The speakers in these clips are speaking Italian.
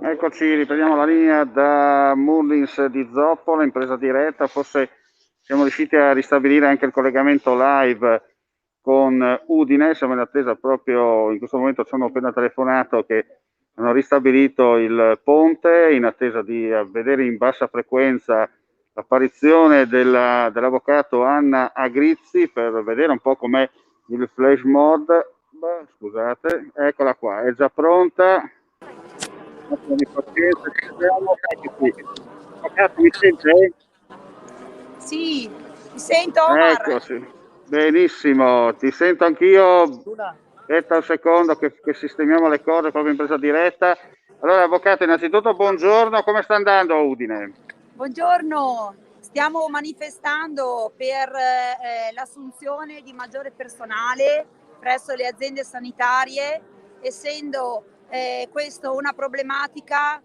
Eccoci, riprendiamo la linea da Mullins di Zoppola, impresa diretta. Forse siamo riusciti a ristabilire anche il collegamento live con Udine. Siamo in attesa proprio, in questo momento ci hanno appena telefonato che hanno ristabilito il ponte, in attesa di vedere in bassa frequenza l'apparizione dell'avvocato Anna Agrizzi per vedere un po' com'è il flash mod. Beh, scusate, eccola qua, è già pronta. Un attimo di pazienza, ci siamo, eccoci. Avvocato, mi sente? Sì, ti sento Omar. Eccoci, benissimo, ti sento anch'io. Aspetta un secondo che sistemiamo le cose proprio in presa diretta. Allora, avvocato, innanzitutto buongiorno, come sta andando a Udine? Buongiorno, stiamo manifestando per l'assunzione di maggiore personale presso le aziende sanitarie, essendo questo una problematica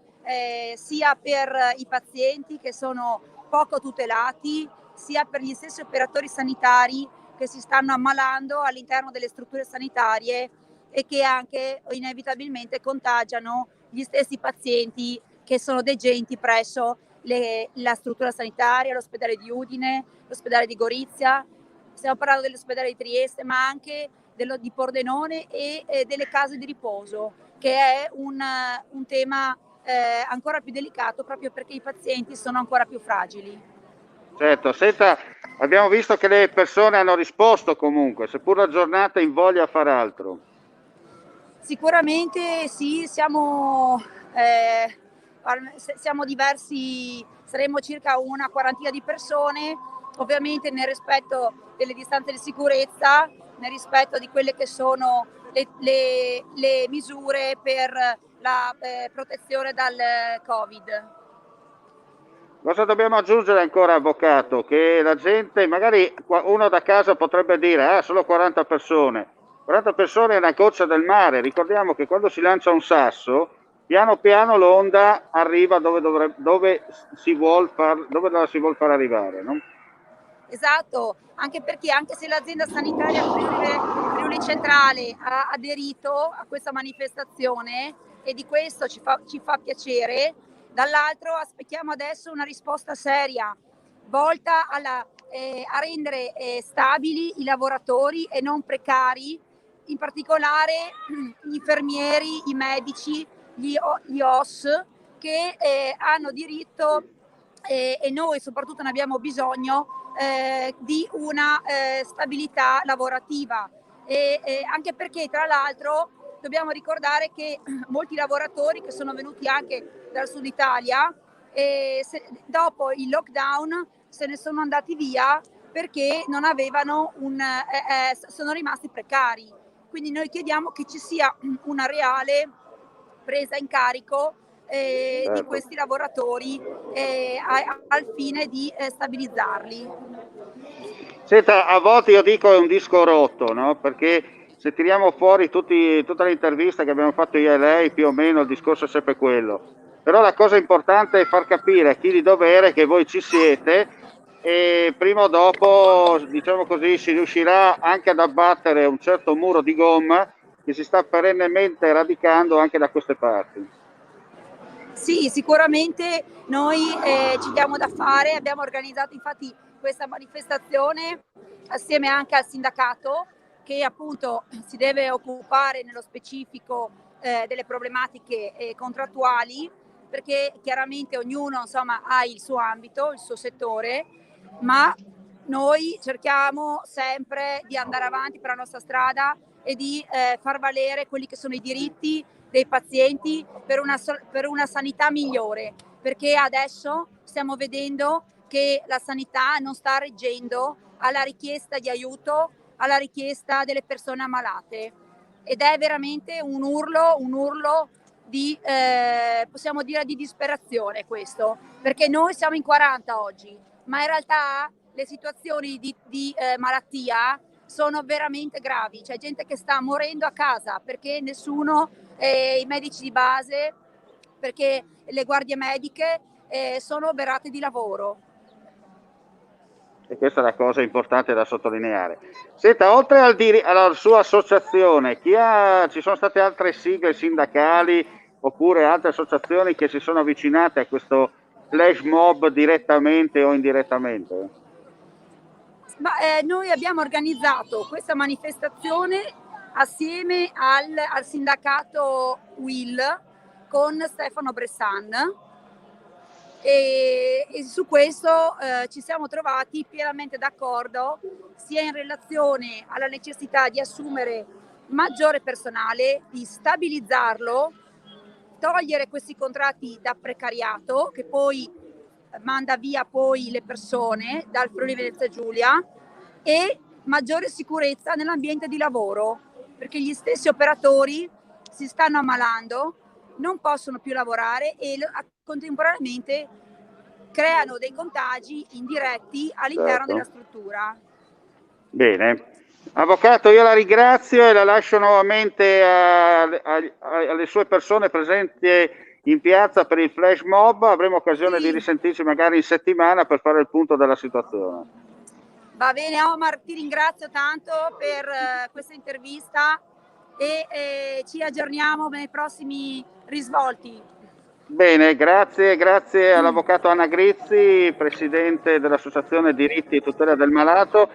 sia per i pazienti che sono poco tutelati, sia per gli stessi operatori sanitari che si stanno ammalando all'interno delle strutture sanitarie e che anche inevitabilmente contagiano gli stessi pazienti che sono degenti presso la struttura sanitaria, l'ospedale di Udine, l'ospedale di Gorizia, stiamo parlando dell'ospedale di Trieste, ma anche di Pordenone e delle case di riposo, che è un tema ancora più delicato proprio perché i pazienti sono ancora più fragili. Certo, senta, abbiamo visto che le persone hanno risposto comunque, seppur la giornata invoglia a far altro. Sicuramente sì, siamo diversi, saremo circa una quarantina di persone, ovviamente nel rispetto delle distanze di sicurezza, nel rispetto di quelle che sono le misure per la protezione dal Covid. Cosa dobbiamo aggiungere ancora, avvocato? Che la gente, magari uno da casa potrebbe dire, ah, solo 40 persone. 40 persone è una goccia del mare. Ricordiamo che quando si lancia un sasso, piano piano l'onda arriva dove la si vuol far arrivare, no? Esatto, anche perché anche se l'azienda sanitaria Friuli Centrale ha aderito a questa manifestazione e di questo ci fa piacere, dall'altro aspettiamo adesso una risposta seria volta a rendere stabili i lavoratori e non precari, in particolare gli infermieri, i medici, gli OS che hanno diritto e noi soprattutto ne abbiamo bisogno di una stabilità lavorativa anche perché tra l'altro dobbiamo ricordare che molti lavoratori che sono venuti anche dal sud Italia dopo il lockdown se ne sono andati via perché non avevano sono rimasti precari. Quindi noi chiediamo che ci sia una reale presa in carico di Certo. questi lavoratori al fine di stabilizzarli. Senta, a volte io dico è un disco rotto, no? Perché se tiriamo fuori tutte le interviste che abbiamo fatto io e lei, più o meno il discorso è sempre quello. Però la cosa importante è far capire a chi di dovere che voi ci siete e prima o dopo, diciamo così, si riuscirà anche ad abbattere un certo muro di gomma che si sta perennemente radicando anche da queste parti. Sì, sicuramente noi ci diamo da fare, abbiamo organizzato infatti questa manifestazione assieme anche al sindacato che appunto si deve occupare nello specifico delle problematiche contrattuali perché chiaramente ognuno insomma ha il suo ambito, il suo settore, ma noi cerchiamo sempre di andare avanti per la nostra strada e di far valere quelli che sono i diritti dei pazienti per una sanità migliore, perché adesso stiamo vedendo che la sanità non sta reggendo alla richiesta di aiuto, alla richiesta delle persone ammalate ed è veramente un urlo di, possiamo dire, di disperazione questo, perché noi siamo in 40 oggi, ma in realtà le situazioni di malattia sono veramente gravi, c'è gente che sta morendo a casa perché nessuno, i medici di base, perché le guardie mediche sono oberate di lavoro. E questa è la cosa importante da sottolineare. Senta, oltre alla sua associazione, ci sono state altre sigle sindacali oppure altre associazioni che si sono avvicinate a questo flash mob direttamente o indirettamente? Ma, noi abbiamo organizzato questa manifestazione assieme al sindacato UIL con Stefano Bressan e su questo ci siamo trovati pienamente d'accordo sia in relazione alla necessità di assumere maggiore personale, di stabilizzarlo, togliere questi contratti da precariato che poi manda via poi le persone dal Friuli Venezia Giulia e maggiore sicurezza nell'ambiente di lavoro, perché gli stessi operatori si stanno ammalando, non possono più lavorare e contemporaneamente creano dei contagi indiretti all'interno Certo. della struttura. Bene. Avvocato, io la ringrazio e la lascio nuovamente alle sue persone presenti in piazza per il flash mob. Avremo occasione di risentirci magari in settimana per fare il punto della situazione. Va bene Omar, ti ringrazio tanto per questa intervista e ci aggiorniamo nei prossimi risvolti. Bene, grazie all'avvocato Anna Grizzi, presidente dell'Associazione Diritti e Tutela del Malato.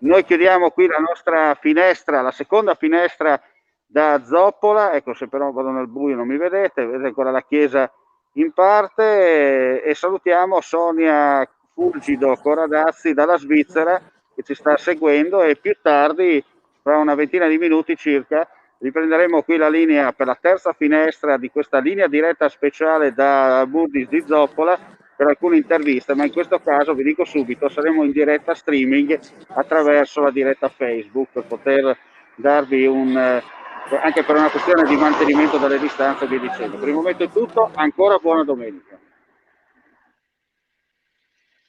Noi chiudiamo qui la nostra finestra, la seconda finestra da Zoppola. Ecco, se però vado nel buio non mi vedete ancora la chiesa in parte e salutiamo Sonia Fulgido Coradazzi dalla Svizzera che ci sta seguendo e più tardi, fra una ventina di minuti circa, riprenderemo qui la linea per la terza finestra di questa linea diretta speciale da Moody's di Zoppola per alcune interviste, ma in questo caso vi dico subito saremo in diretta streaming attraverso la diretta Facebook per poter darvi anche per una questione di mantenimento delle distanze e via dicendo. Per il momento è tutto, ancora buona domenica.